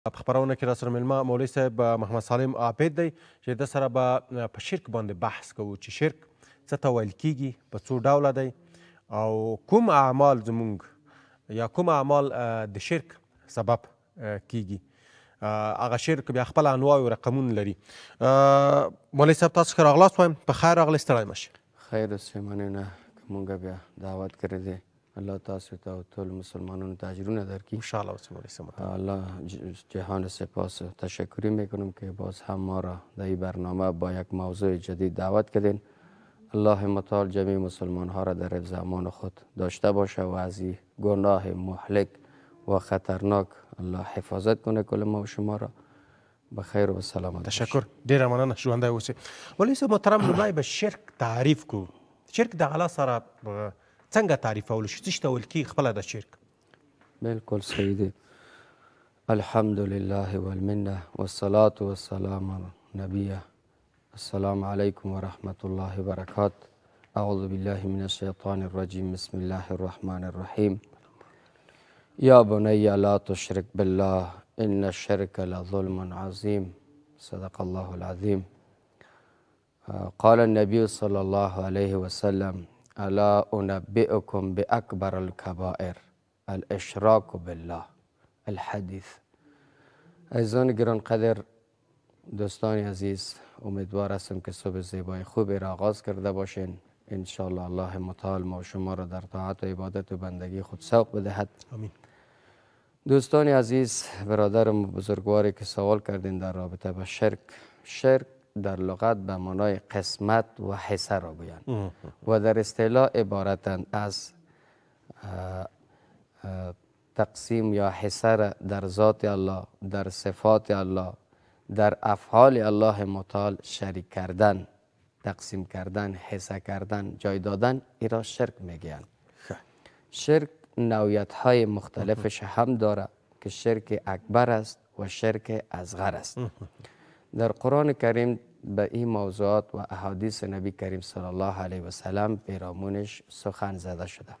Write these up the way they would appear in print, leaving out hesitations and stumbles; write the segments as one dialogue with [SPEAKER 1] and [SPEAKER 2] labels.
[SPEAKER 1] په خپرونه کې راسره مېلمه مولوي صاحب محمد سالم عابد دی چې د سره به په شرک باندې بحث کوو چې شرک څه ته ویل کېږي، په څو ډوله دی او کوم اعمال زموږ یا کوم اعمال د شرک سبب کېږي. هغه شرک بیا خپل انواع او رقمونه لري. مولوي صاحب تاسو ښه راغلاست وایم. په خیر راغلی، ستړی مه شئ.
[SPEAKER 2] خیر اوسئ، مننه که مونږ بیا دعوت کړی دی. الله تاسو ته او ټول مسلمانانو ته اجرونه درکړي
[SPEAKER 1] انشاءالله. مولوی صاحب
[SPEAKER 2] الله جهان سپاس و تشکری میکنم که باز هم ما را در این برنامه با یک موضوع جدید دعوت کردین. الله متعال جمیع مسلمان ها را در حفظ امان خود داشته باشه و از این گناه مهلک و خطرناک الله حفاظت کنه کل ما و شما را. بخیر و سلامت.
[SPEAKER 1] تشکر، ډیره مننه، ژوندی اوسئ. مولوي صاحب محترم، لومړی به شرک تعریف کړو. شرک د الله سره څنګه تعریفولی شو؟ څه ته ویل کېږي خپله د شرک؟
[SPEAKER 2] بالکل صحیح دی. الحمد لله والمنه والصلاة والسلام على نبیه. السلام علیکم ورحمة الله وبرکاته. اعوذ بالله من الشیطان الرجیم. بسم الله الرحمن الرحیم. یا بنی لا تشرک بالله ان الشرک لظلم عظیم. صدق الله العظیم. قال النبی صلی الله علیه وسلم الا انبئکم باکبر الکبائر الاشراک بالله. الحدیث. عزیزان گرانقدر، دوستان عزیز، امیدوار هستم که صبح زیبای خوبی را آغاز کرده باشین. انشاءالله الله متعال ما و شما را در طاعت و عبادت و بندگی خود سوق بدهد.
[SPEAKER 1] آمین.
[SPEAKER 2] دوستان عزیز، برادرم بزرگواری که سوال کردین در رابطه با شرک. شرک در لغت به معنای قسمت و حصه را گویند و در اصطلاح عبارتند از تقسیم یا حصه را در ذات الله، در صفات الله، در افعال الله متعال شریک کردن، تقسیم کردن، حصه کردن، جای دادن، این را شرک میگویند. شرک نوعیت های مختلفش هم داره که شرک اکبر است و شرک اصغر است. در قرآن کریم به این موضوعات و احادیث نبی کریم صلی الله علیه و سلم پیرامونش سخن زده شده.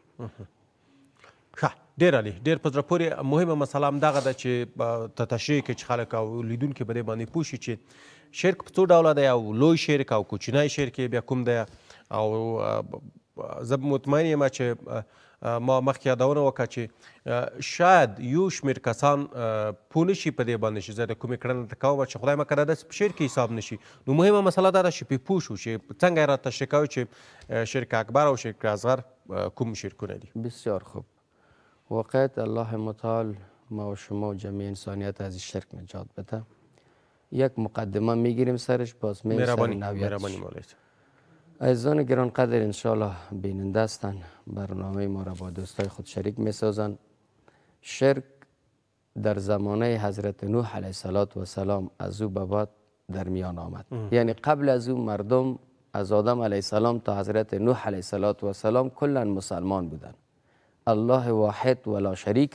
[SPEAKER 1] ښه، ډېر عالي، ډېر په زړه پورې مهمه مسله همدغه ده چې ته تشریح کړې چې خلک او لیدونکي په دې باندې پوه شي چې شرک په څو ډوله دی او لوی شرک او کوچنی شرک یې بیا کوم دی. او زه مطمئن یم چې ما مخکې یادونه وکړه چې شاید یو شمېر کسان پوه نه شي په دې باندې چې زه د کومې کړنه ته کوم چې خدای مکړه داسې په شرک حساب نه شي. نو مهمه مسله دا ده چې پرې پوه شو چې څنګه یې را تشریح کوي چې شرک اکبر او شرک اصغر کوم شرکونه دي.
[SPEAKER 2] بسیار خوب. واقعیت الله متعال ما و شما و جمعی انسانیت از این شرک نجات بده. یک مقدمه میگیریم سرش، باز میریم سر نوعیتش. عزیزان گرانقدر انشاءالله بیننده هستن، برنامه ما را با دوستای خود شریک میسازن. شرک در زمانه حضرت نوح علیه السلام از او به بعد در میان آمد. یعنی قبل از او مردم از آدم علیه السلام تا حضرت نوح علیه السلام کلا مسلمان بودند. الله واحد ولا شریک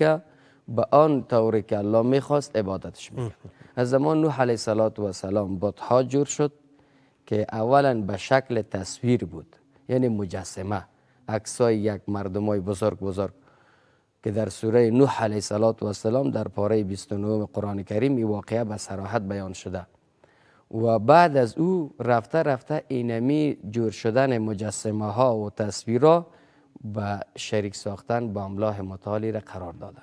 [SPEAKER 2] به آن طوری که الله میخواست عبادتش میکرد. از زمان نوح علیه السلام بت‌ها جور شد که اولا به شکل تصویر بود، یعنی مجسمه، عکسای یک مردمای بزرگ که در سوره نوح علیه السلام در پاره 29 قرآن کریم این واقعه به صراحت بیان شده. و بعد از او رفته اینمی جور شدن مجسمه ها و تصویرها به شریک ساختن با الله متعالی را قرار دادن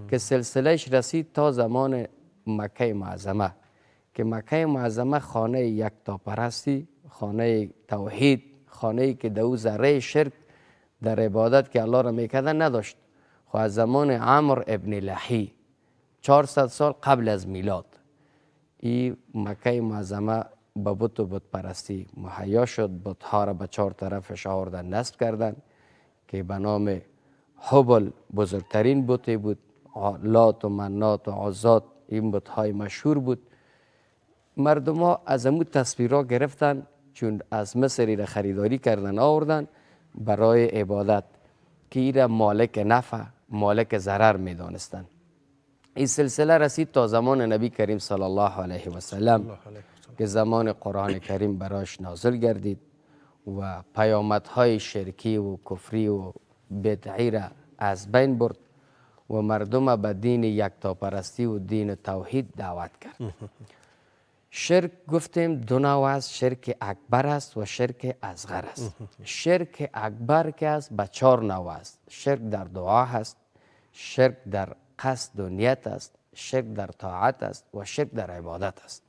[SPEAKER 2] که سلسلهش رسید تا زمان مکه معظمه که مکه معظمه خانه یکتاپرستی، خانه توحید، خانه که دو ذره شرک در عبادت که الله را میکردن نداشت. خو از زمان عمرو ابن لحی 400 سال قبل از میلاد این مکه معظمه به بت و بت پرستی مهیا شد. بت‌ها را به 4 طرفش آوردن نصب کردن که به نام حبل بزرگترین بتی بود، لات و منات و عزات این بت‌های مشهور بود. مردم ها از امو تصویرها گرفتن، چون از مصری را خریداری کردن آوردن برای عبادت که این را مالک نفع مالک ضرر می دانستن. این سلسله رسید تا زمان نبی کریم صلی الله علیه و سلم که زمان قرآن کریم برایش نازل گردید و پیامدهای شرکی و کفری و بدعی را از بین برد و مردم به دین یکتاپرستی و دین توحید دعوت کرد. شرک گفتیم دو نوع است، شرک اکبر است و شرک اصغر است. شرک اکبر که است به 4 نوع است. شرک در دعا هست، شرک در قصد و نیت است، شرک در طاعت است و شرک در عبادت است.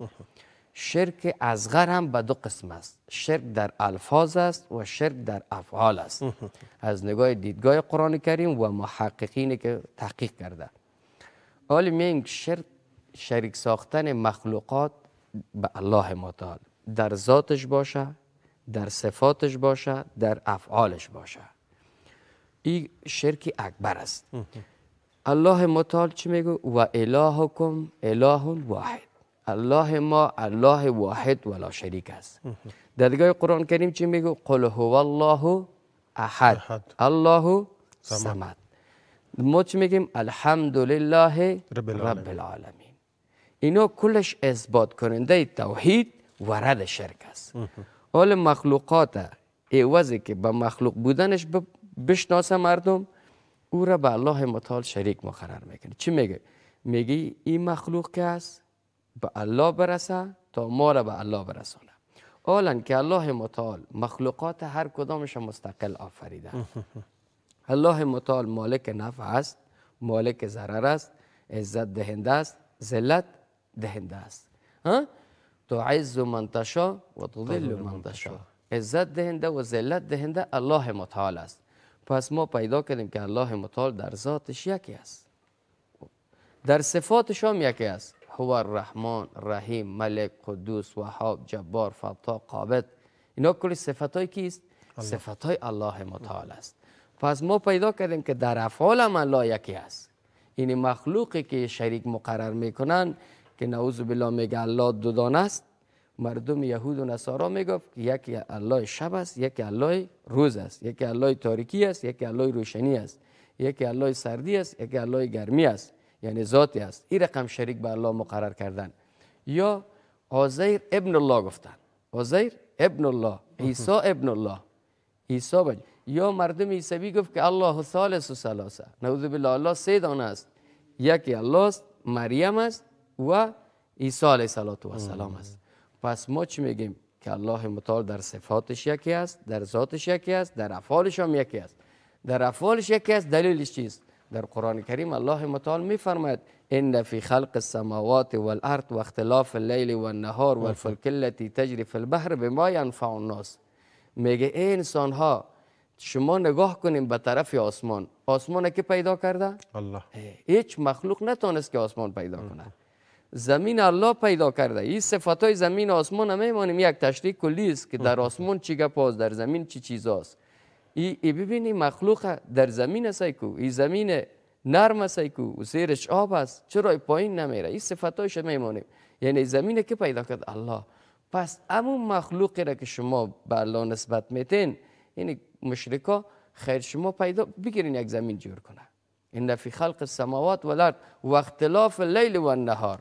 [SPEAKER 2] شرک اصغر هم به 2 قسم است، شرک در الفاظ است و شرک در افعال است. از نگاه دیدگاه قرآن کریم و محققینی که تحقیق کرده، حالی میگیم شریک ساختن مخلوقات به الله متعال در ذاتش باشه، در صفاتش باشه، در افعالش باشه، این شرک اکبر است. الله متعال چی میگه؟ و الهکم اله واحد، الله ما الله واحد ولا شریک است. در دیگه قرآن کریم چی میگه؟ قل هو الله احد الله صمد. ما چی میگیم؟ الحمدلله رب العالمین. اینا کلش اثبات کننده توحید و رد شرک است. حال مخلوقات عوضی که به مخلوق بودنش بشناسه مردم، او را به الله متعال شریک مقرر میکنه. چی میگه؟ میگه این مخلوق که است به الله برسه تا ما را به الله برسونه. حالا که الله متعال مخلوقات هر کدامش مستقل آفریده. الله متعال مالک نفع است، مالک ضرر است، عزت دهنده است، ذلت دهنده است. تعز من تشاء و تذل من تشاء. عزت دهنده و ذلت دهنده الله متعال است. پس ما پیدا کردیم که الله متعال در ذاتش یکی است، در صفاتش هم یکی است. هو الرحمن، رحیم، ملک، قدوس، وهاب، جبار، فتاح، قابض. اینا کلی صفتای کیست؟ صفتای الله متعال است. پس ما پیدا کردیم که در افعال هم الله یکی است. این مخلوقی که شریک مقرر میکنن که نعوذ بالله میگه الله دو دانه است، مردم یهود و نصارا میگفت که یکی الله شب است، یکی الله روز است، یکی الله تاریکی است، یکی الله روشنی است، یکی الله سردی است، یکی الله گرمی است، یعنی ذاتی است. این رقم شریک به الله مقرر کردن. یا عزیر ابن الله گفتن، عزیر ابن الله، عیسی ابن الله، عیسی بج. یا مردم عیسوی گفت که الله ثالث و ثلاثه، نعوذ بالله الله 3 دانه است، یکی الله است، مریم است و عیسی علیه السلام است. پس ما چی میگیم؟ که الله متعال در صفاتش یکی است، در ذاتش یکی است، در افعالش هم یکی است. در افعالش یکی است، دلیلش چیست؟ در قرآن کریم الله متعال میفرماید ان فی خلق السماوات والارض واختلاف الليل والنهار والفلك التي تجری فی البحر بما ينفع الناس. میگه ای انسان ها، شما نگاه کنیم به طرف آسمان. آسمان که پیدا کرده؟ الله. هیچ مخلوق نتونست که آسمان پیدا کنه. زمین الله پیدا کرده. این صفاتای زمین و آسمان هم میمانیم یک تشریح کلی است که در آسمان چی گپاست، در زمین چی چیزاست. ای ببینی مخلوق در زمین است کو، این زمین نرم است کو، و زیرش آب است، چرا پایین نمیره؟ این صفاتایش میمانیم. یعنی زمین که پیدا کرد الله. پس همون مخلوقی را که شما به الله نسبت میتین، یعنی مشرکا خیر شما پیدا بگیرین یک زمین جور کنه. ان فی خلق السماوات والارض و اختلاف اللیل و النهار.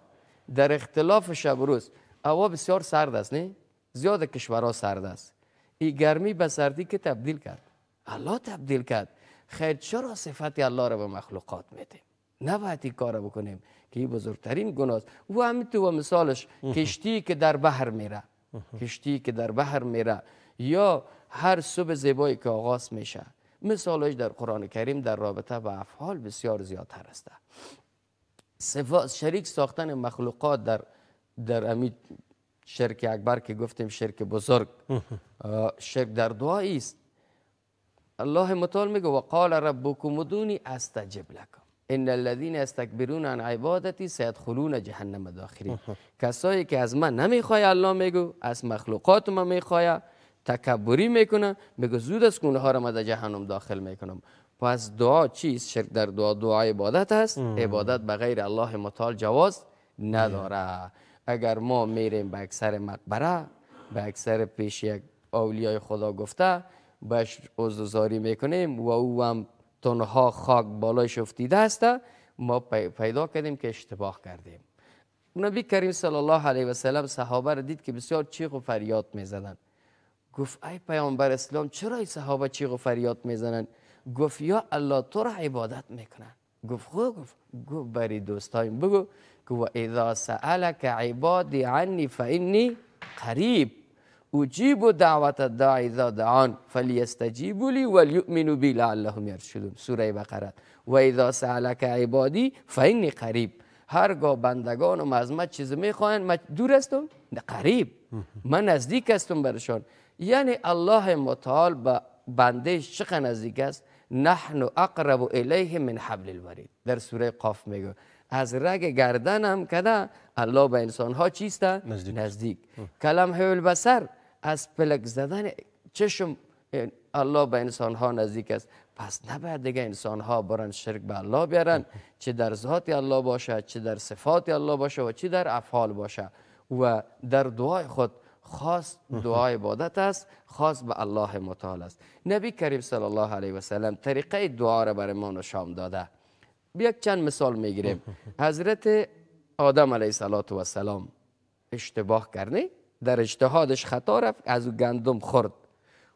[SPEAKER 2] در اختلاف شب و روز. هوا بسیار سرد است، نه؟ زیاد کشورها سرد است. این گرمی به سردی که تبدیل کرد؟ الله تبدیل کرد. خیر چرا صفت الله را به مخلوقات میدیم؟ نباید این کار بکنیم که این بزرگترین گناه است. و همینطور مثالش کشتی که در بحر میره، کشتی که در بحر میره، یا هر صبح زیبایی که آغاز میشه. مثالش در قرآن کریم در رابطه با افعال بسیار زیادتر است. صفات شریک ساختن مخلوقات در امی شرک اکبر که گفتیم شرک بزرگ، شرک در دعایی است. الله متعال میگه و قال ربکم ادعونی استجب لکم ان الذين استكبرون عن عبادتی سيدخلون جهنم داخرین. کسایی که از من نمیخواه، الله میگه از مخلوقات من میخواه، تکبری میکنه، میگه زود از اونها را من در جهنم داخل میکنم. پس دعا چیست؟ شرک در دعا عبادت است. عبادت به غیر الله متعال جواز نداره. اگر ما میریم به اکثر مقبره، به اکثر پیش یک اولیای خدا گفته باش عزوزاری میکنیم و او هم تنها خاک بالایش افتیده است، ما پیدا کردیم که اشتباه کردیم. نبی کریم صلی الله علیه و سلم صحابه را دید که بسیار چیغ و فریاد میزدند. گفت ای پیامبر اسلام چرا این صحابه چیغ و فریاد میزنند؟ گفت یا الله تو را عبادت میکنن، گفت خب گفت بری دوستایم بگو که و اذا سألك عبادی عنی فانی قریب اجیب دعوت الداعی اذا دعان فلیستجیبوا لی ولیؤمنوا بی لعلهم یرشدون. سوره بقره. و اذا سألك عبادی فانی قریب، هرگاه بندگانم از من چیز میخواین من دور هستم؟ نه، قریب، من نزدیک هستم برشان. یعنی الله متعال به بندهش چقدر نزدیک است؟ نحن اقرب الیه من حبل الورید. در سوره قاف میگه از رگ گردن هم کده الله به انسان ها چیست؟ نزدیک. کلمح البصر، از پلک زدن چشم الله به انسان ها نزدیک است. پس نباید دیگه انسان ها برن شرک به الله بیارن، چه در ذات الله باشه، چه در صفات الله باشه و چه در افعال باشه. و در دعای خود خاص دعای عبادت است، خاص به الله متعال است. نبی کریم صلی الله علیه و سلم طریقه دعا را برای ما نشان داده. یک چند مثال میگیریم. حضرت آدم علیه السلام اشتباه کرده، در اجتهادش خطا رفت، از او گندم خورد.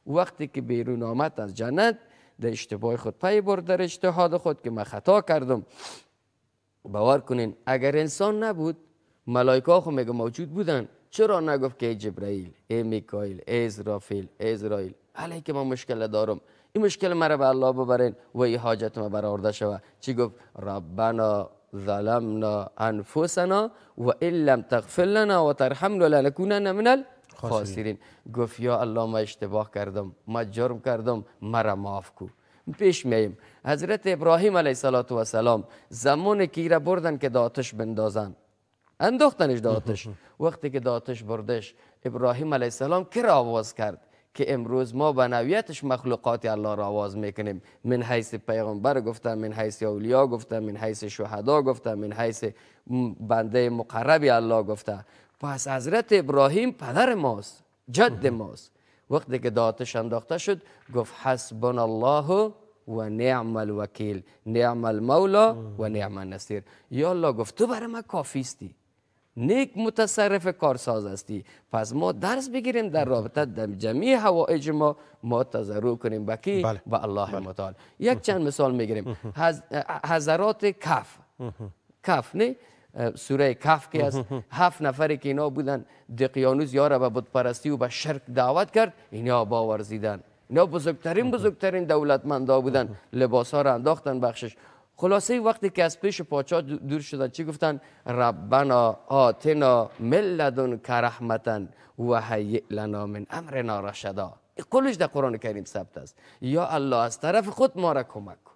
[SPEAKER 2] وقتی که بیرون آمد از جنت، در اشتباه خود پی برد در اجتهاد خود که من خطا کردم. باور کنین اگر انسان نبود، ملائکه خود میگه موجود بودن، چرا نگفت که ای جبرائیل، ای میکائیل، ای اسرافیل، ای اسرائیل، علی که من مشکل دارم، این مشکل مرا به الله ببرین و این حاجت ما برآورده شود. چی گفت؟ ربنا ظلمنا انفسنا و ان لم تغفر لنا و ترحمنا لنکونن من الخاسرین. گفت یا الله ما اشتباه کردم، ما جرم کردم، مرا معاف کو. پیش میایم حضرت ابراهیم علیه السلام زمان کی را بردن که آتش بندازن، انداختنش در آتش. وقتی که در آتش بردش، ابراهیم علیه السلام کی را آواز کرد؟ که امروز ما به نوعیتش مخلوقات الله را آواز میکنیم. من حیث پیغمبر گفتم، من حیث اولیاء گفتم، من حیث شهدا گفتم، من حیث بنده مقرب الله گفته. پس حضرت ابراهیم پدر ماست، جد ماست. وقتی که در آتش انداخته شد گفت حسبنا الله و نعم الوکیل، نعم المولا و نعم النصیر. یا الله گفت تو برای ما کافیستی، نیک متصرف کارساز هستی. پس ما درس بگیریم در رابطه در جمعی حوائج ما تضرع کنیم به کی؟ به الله متعال. یک چند مثال میگیریم. حضرات کف نه، سوره کف که است، 7 نفری که اینا بودن، دقیانوس یارا به بت پرستی و به شرک دعوت کرد، اینا باورزیدن. اینا بزرگترین دولتمندا بودن، لباس ها را انداختن بخشش. خلاصه وقتی که از پیش پادشاه دور شدن چی گفتن؟ ربنا آتنا من لدنک رحمتا و هیئ لنا من امرنا رشدا. قولش در قرآن کریم ثبت است. یا الله از طرف خود ما را کمک کن.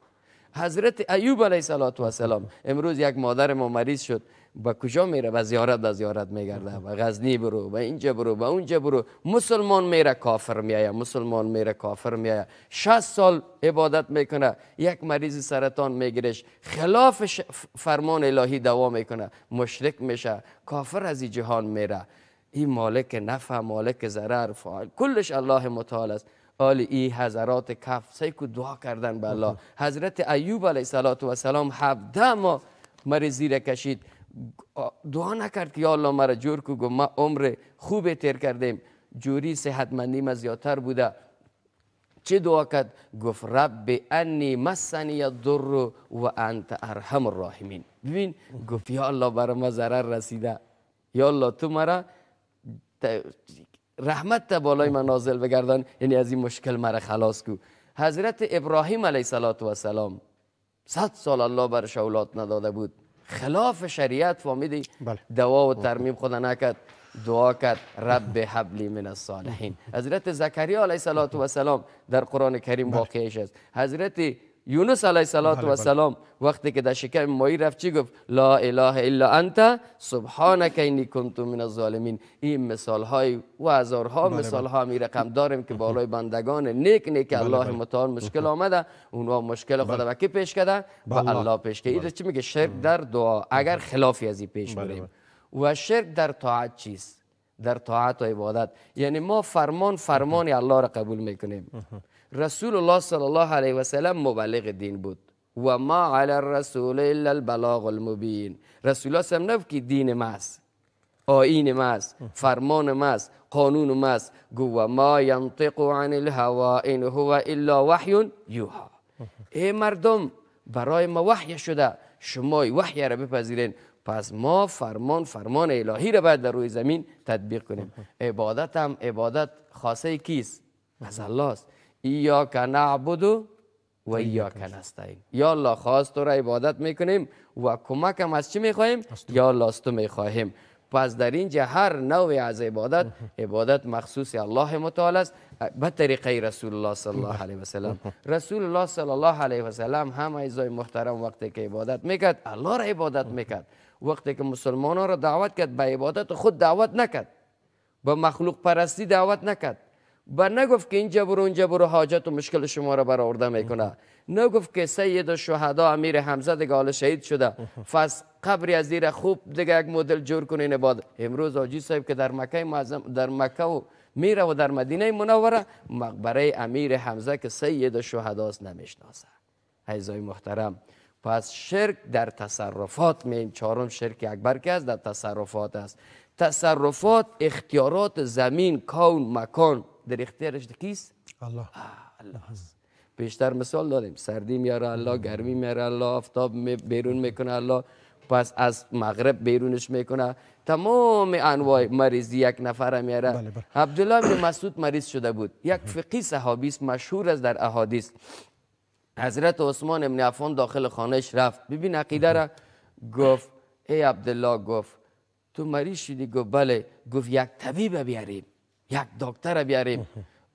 [SPEAKER 2] حضرت ایوب علیه السلام، امروز یک مادر ما مریض شد، با کجا میره؟ به زیارت میگرده، به غزنی برو، به اینجا برو، به اونجا برو. مسلمان میره کافر میایه، مسلمان میره کافر میایه. 60 سال عبادت میکنه، یک مریض سرطان میگیرش، خلاف فرمان الهی دوا میکنه، مشرک میشه، کافر از این جهان میره. این مالک نفع، مالک ضرر، فاعل کلش الله متعال است. ای حضرات کف سیکو دعا کردن به الله. حضرت ایوب علیه السلام 17 ماه مریضی را کشید، دعا نکرد که یا الله مرا جور کو. گفت ما عمر خوب تیر کردیم، جوری صحتمندیم از زیادتر بوده. چه دعا کرد؟ گفت رب انی مسنی الضر و انت ارحم الراحمین. ببین گفت یا الله برای ما ضرر رسیده، یا الله تو مرا رحمت تا بالای من نازل بگردان، یعنی از این مشکل مرا خلاص کو. حضرت ابراهیم علیه السلام 100 سال الله برش اولاد نداده بود، خلاف شریعت فهمیدی، دوا و ترمیم خدا نکرد، دعا کرد رب حبلی من الصالحین. حضرت زکریا علیه السلام در قرآن کریم واقعش است. حضرت یونس علیه السلام وقتی که در شکم ماهی رفت چی گفت؟ لا اله الا انت سبحانک انی کنت من الظالمین. این مثال های و هزارها مثال ها می رقم داریم که بالای بندگان نیک الله متعال مشکل آمده، اونها مشکل خدا به کی پیش کرده؟ به الله پیش کرده. این چی میگه؟ شرک در دعا، اگر خلافی از این پیش بریم. و شرک در طاعت چیست؟ در طاعت و عبادت، یعنی ما فرمان الله را قبول میکنیم. رسول الله صلی الله علیه و سلم مبلغ دین بود. و ما علی الرسول الا البلاغ المبین. رسول الله صلی الله علیه و سلم دین ماست، آیین ماست، فرمان ماست، قانون ماست. گو و ما ینطق عن الهوا ان هو الا وحی یوحى. ای مردم برای ما وحی شده، شما وحی را بپذیرین. پس ما فرمان الهی را باید در روی زمین تطبیق کنیم. عبادت هم عبادت خاصه کیست؟ از الله است. ایاک نعبد و ایاک نستعین. یا الله خاص تو را عبادت میکنیم و کمک هم از چی میخواهیم؟ یا الله از تو میخواهیم. پس در اینجا هر نوع از عبادت مخصوص الله متعال است به طریقه رسول الله صلی الله علیه و سلم. رسول الله صلی الله علیه و سلم هم عزیزای محترم وقتی که عبادت میکرد الله را عبادت میکرد. وقتی که مسلمانان را دعوت کرد به عبادت خود دعوت نکرد، به مخلوق پرستی دعوت نکرد، و نگفت که اینجا برو اونجا برو حاجت و مشکل شما را برآورده میکنه. نگفت که سید الشهدا امیر حمزه دیگه حالا شهید شده، پس قبری از زیر خوب دیگه یک مدل جور کنین عبادت. امروز حاجی صاحب که در مکه معظم در مکه و میره و در مدینه منوره مقبره امیر حمزه که سید الشهدا است نمیشناسه. عزیزای محترم، پس شرک در تصرفات این چهارم شرک اکبر که است در تصرفات است. تصرفات اختیارات زمین کون مکان در اختیارش کیست؟ الله است. بیشتر مثال دادیم، سردی میاره الله، گرمی میاره الله، آفتاب بیرون میکنه الله، پس از مغرب بیرونش میکنه. تمام انواع مریضی یک نفر میاره. عبدالله بن مسعود مریض شده بود، یک فقیه صحابی است مشهور است در احادیث. حضرت عثمان ابن عفان داخل خانهش رفت، ببین عقیده را، گفت ای عبدالله، گفت تو مریض شدی؟ گفت بله. گفت یک طبیب بیاریم، یک دکتر بیاریم.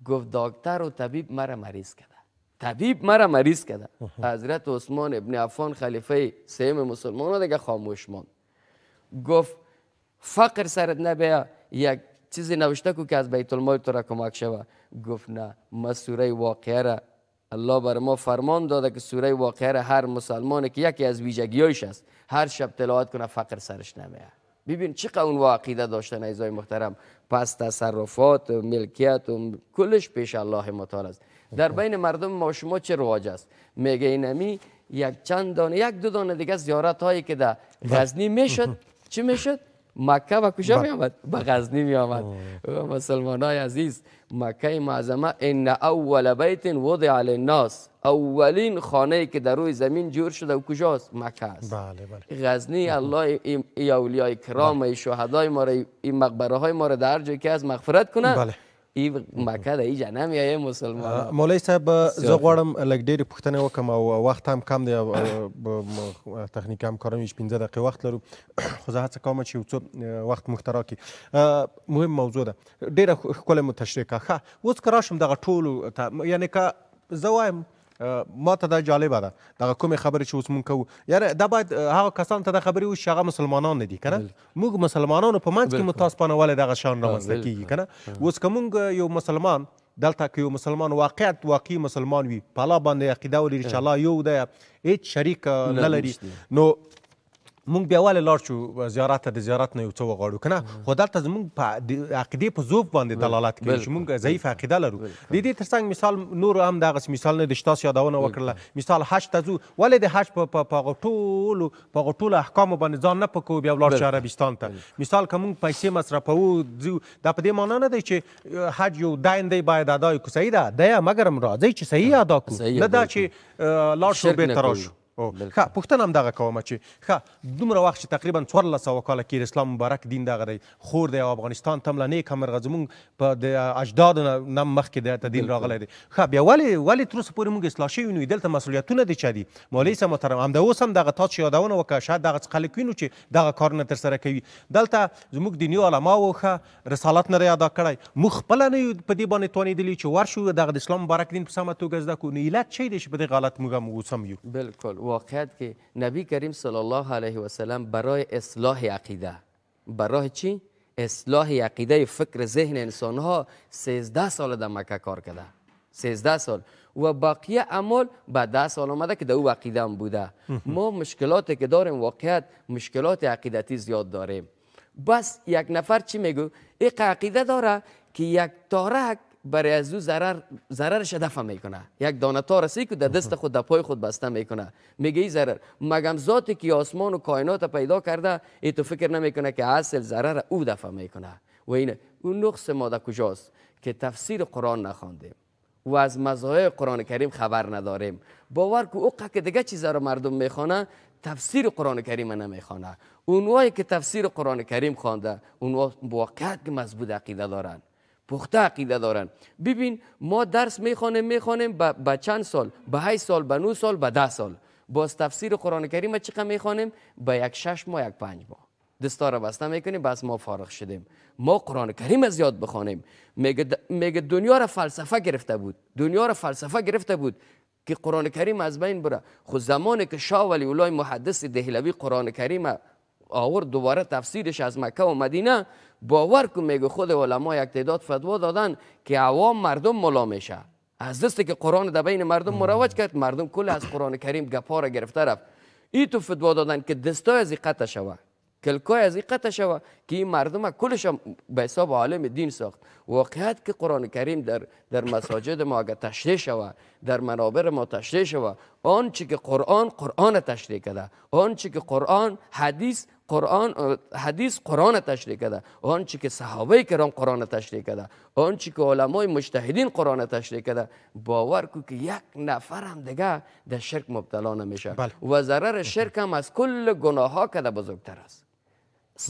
[SPEAKER 2] گفت دکتر و طبیب مرا مریض کرده، طبیب مرا مریض کرده. حضرت عثمان ابن عفان خلیفه سوم مسلمانان دیگه خاموش ماند. گفت فقر سرت نبیا، یک چیزی نوشته کو که از بیت المال تو را کمک شوه. گفت نه، ما سوره واقعه را الله بر ما فرمان داده که سوره واقعه را هر مسلمانی که یکی از ویژگی‌هاش است هر شب تلاوت کنه فقر سرش نمیاد. ببین چقدر اون عقیده داشتن عزیزای محترم. پس تصرفات و ملکیت و کلش پیش الله متعال است. در بین مردم ما شما چه رواج است؟ میگه اینمی یک چند دانه یک دو دانه دیگه زیارت هایی که در غزنی میشد چی میشد؟ مکه و کجا می آمد؟ به غزنی می آمد. مسلمان های عزیز، مکه معظمه ان اول بیت وضع للناس، اولین خانه که در روی زمین جور شده و کجاست؟ مکه است. غزنی الله ای اولیاء کرام ای شهدای ما را این مقبره های ما را در هر جایی که از مغفرت کنه. این مکه د ایجا نمیایه مسلمان.
[SPEAKER 1] مولوی صاحب زه غواړم لږ ډېرې پوښتنې وکړم او وخت هم کم دی، تخنیکي همکاران یې 15 دقیقې وخت لرو، خو زه هڅه کوم چې یو څه وخت موږ ته راکړي. مهم موضوع ده، ډېره ښکلې مو تشریح کړه. ښه، اوس که راشم دغه ټولو ته، یعنې که زه وایم ما ته دا جالبه ده دغه کومې خبرې چې اوس مونږ کوو، یاره دا باید هغه کسانو ته دا خبرې وشي چې هغه مسلمانان نه دي که نه. موږ مسلمانانو په منځ کې متاسفانه ولې دغه شیان رامنځته کېږي که نه. اوس که مونږ یو مسلمان دلته که یو مسلمان واقعي مسلمان وي، په الله باندې عقیده ولري چې الله یو دی، هېڅ شریک نه لري، نو مونږ بیا ولې لاړ شو زیارت ته، د زیارت نه یو څه وغواړو که نه. خو دلته زمونږ په عقیدې په ذوق باندې دلالت کوي چې مونږ ضعیف عقیده لرو. د دې تر څنګ مثال نور هم دغسې مثال نه دی چې تاسو یادونه وکړله، مثال حج ته ځو، ولې د حج په هغو ټولو احکامو باندې ځان نه پکوو بیا ولاړ شو عربستان ته. مثال که مونږ پیسې مصرفوو ځو، دا په دې معنا نه دی چې حج یو دین دی باید ادا کړو، صحیح ده دی، مګر هم راځئ چې صحیح ادا کړو، نه دا چې لاړ شو بېرته راشو. ښه، پوښتنه هم دغه کومه چې ښه دومره وخت چې تقریبا 1400 کاله کې اسلام مبارک دین دغه دی خور دی او افغانستان ته هم له نیکه مرغه زمونږ په د اجدادو نه مخکې دلته دین راغلی دی. ښه، بیا ولې تر اوسه پورې مونږ اصلاح شوي نو دلته مسؤلیتونه د چا دي؟ مولوي صاحب محترم، همدا اوس هم دغه تاسو یادونه وکړه، شاید دغه خلک وینو چې دغه کارونه ترسره کوي. دلته زموږ دیني علماو ښه رسالت نه دی ادا کړی، موږ خپله نه یو په دې باندې توانېدلي چې ورشو دغه د اسلام مبارک دین په سمه توګه زده کړو. نو علت چی دی چې په دې غلط موږ هم اوس هم یو؟
[SPEAKER 2] بالکل واقعیت که نبی کریم صلی الله علیه و سلم برای اصلاح عقیده، برای چی؟ اصلاح عقیده فکر ذهن انسان ها 13 سال در مکه کار کرده، 13 سال، و باقی اعمال بعد 10 سال آمده که در او عقیده هم بوده. ما مشکلاتی که داریم واقعیت مشکلات عقیدتی زیاد داریم. بس یک نفر چی میگو؟ یک عقیده داره که یک تارک برای از او ضررش دفع میکنه، یک دانه تارسی که در دست خود در پای خود بسته میکنه، میگه این ضرر، مگم ذاتی که آسمان و کائنات پیدا کرده ای تو فکر نمیکنه که اصل ضرر او دفع میکنه. و این اون نقص ما در کجاست؟ که تفسیر قرآن نخواندیم، و از مزایای قرآن کریم خبر نداریم. باور کو اوقا که دیگه چیزا رو مردم میخوانه تفسیر قرآن کریم نمیخوانه. اونوایی که تفسیر قرآن کریم خوانده اونها واقعا که مضبوط عقیده دارن، پخته عقیده دارن. ببین ما درس میخوانیم به چند سال، به 8 سال، به 9 سال، به 10 سال. باز تفسیر قرآن کریم چقدر میخوانیم؟ به یک 6 ماه، یک 5 ماه. دستا رو بسته میکنیم، بس ما فارغ شدیم. ما قرآن کریم از یاد بخوانیم. میگه دنیا را فلسفه گرفته بود که قرآن کریم از بین بره. خود زمانی که شاه ولی الله محدث دهلوی قرآن کریم آورد دوباره تفسیرش از مکه و مدینه، باور کن میگه خود علما یک تعداد فتوا دادن که عوام مردم ملا میشه. از دستی که قرآن در بین مردم مروج کرد، مردم کل از قرآن کریم گپا را گرفته رفت. ای تو فتوا دادن که دستای از قطع شوه، کلکای از قطع شوه، که این مردم کلش به حساب عالم دین ساخت. واقعیت که قرآن کریم در مساجد ما اگر تشریح شوه، در منابر ما تشریح شوه، آنچه که قرآن تشریح کرده، آنچه که حدیث قرآن تشریح کرده، آنچه که صحابه کرام قرآن تشریح کرده، آنچه که علمای مجتهدین قرآن تشریح کرده، باور کو که یک نفر هم دیگه در شرک مبتلا نمیشه. و ضرر شرک هم از کل گناه ها که بزرگتر است.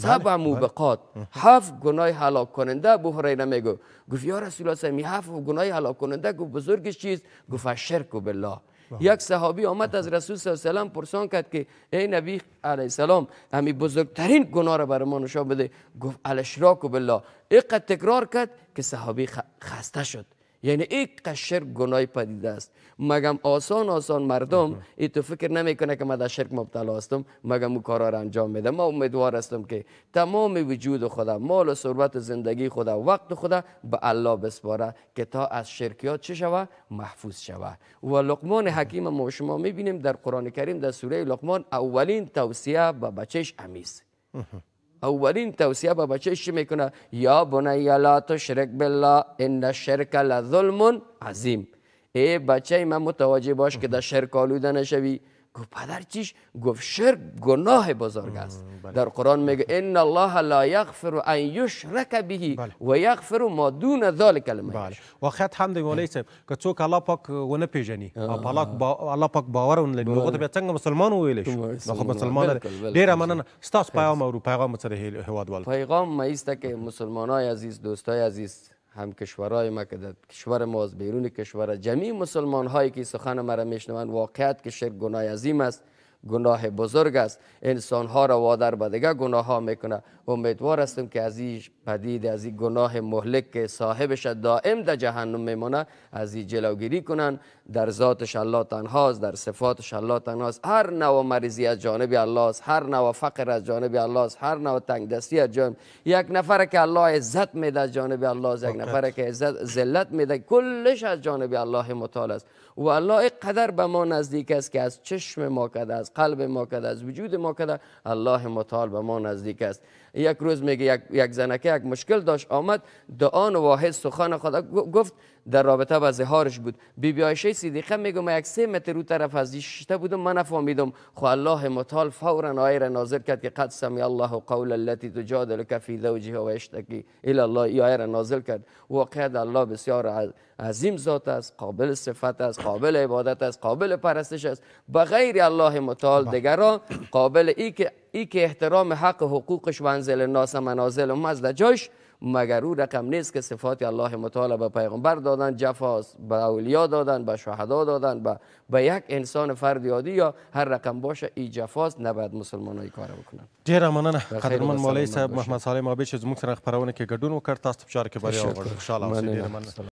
[SPEAKER 2] 7 موبقات، 7 گناه هلاک کننده. ابو هریره میگه گفت یا رسول الله صلی 7 گناه هلاک کننده، گفت بزرگش چیست؟ گفت شرک بالله. یک صحابی آمد از رسول صلی الله علیه و سلم پرسان کرد که ای نبی علیه السلام همی بزرگترین گناه را برای ما نشان بده. گفت الاشراک بالله. اینقدر تکرار کرد که صحابی خسته شد. یعنی اینقدر شرک گناه پدیده است. مگم آسان مردم ای تو فکر نمیکنه که من در شرک مبتلا هستم، مگم اون کارا را انجام میده. ما امیدوار هستم که تمام وجود خدا، مال و ثروت زندگی خدا، وقت خدا به الله بسپاره که تا از شرکیات چه شوه؟ محفوظ شوه. و لقمان حکیم ما شما میبینیم در قرآن کریم در سوره لقمان اولین توصیه به بچهش امیز. اولین توصیه به بچهش چی میکنه؟ یا بنی لا تشرک بالله ان الشرک لظلم عظیم. ای بچه من متوجه باش که در شرک آلوده نشوی. گفت پدر چیش؟ گفت شرک گناه بزرگ است. در قرآن میگه ان الله لا یغفر ان یشرک به و یغفر ما دون ذلک لمن یشاء.
[SPEAKER 1] واقعیت هم دی مولوی صاحب که څوک الله پاک ونه پیژني او الله پاک باور ونه لري، هغه ته بیا څنګه مسلمان وویلی شو؟ خو مسلمان ډیره مننه. ستاسو پیغام او پیغام سره هیوادوال
[SPEAKER 2] پیغام ما ایسته که مسلمانای عزیز، دوستای عزیز، هم کشورهای ما که در کشور ما از بیرون کشور، جمعی مسلمان هایی که سخن مرا میشنوند، واقعیت که شرک گناه عظیم است، گناه بزرگ است. انسان ها را وادار به دیگه گناه ها میکنه. امیدوار هستم که از این پدید، از این گناه مهلک که صاحبش دائم در جهنم میمونه، از این جلوگیری کنن. در ذاتش الله تنهاست، در صفاتش الله تنهاست. هر نوع مریضی از جانب الله است، هر نوع فقر از جانب الله است، هر نوع تنگدستی از جانب. یک نفر که الله عزت میده از جانب الله است، یک نفر که عزت ذلت میده، کلش از جانب الله متعال است. و الله اینقدر به ما نزدیک است که از چشم ما کده، از قلب ما کده، از وجود ما کده، الله متعال به ما نزدیک است. یک روز میگه یک زنکه یک مشکل داشت، آمد دعان واحد سخن خدا گفت در رابطه با زهارش بود. بی عایشه صدیقه میگه من یک 3 متر رو طرف از شته بودم، من نفهمیدم. خو الله متعال فورا آیه را نازل کرد که قد سمع الله قول التي تجادلك في زوجها ويشتكي الى الله. این آیه را نازل کرد. واقعا الله بسیار عظیم ذات است، قابل صفت است، قابل عبادت است، قابل پرستش است. بغیر الله متعال دیگران قابل ای که احترام حق حقوقش و انزل الناس منازل هم از جایش، مگر او رقم نیست که صفات الله متعال به پیغمبر دادن، جفاست به اولیاء دادن، به شهدا دادن، به یک انسان فرد عادی یا هر رقم باشه، ای جفاست. نباید مسلمانای کار بکنن.
[SPEAKER 1] ډیره مننه قدرمن مولوی صاحب محمد صالح مابیچ زموږ سره خبرونه کې ګډون وکړ. تاسو په چاره کې بریا وغواړئ. خوشاله اوسئ. ډیره مننه.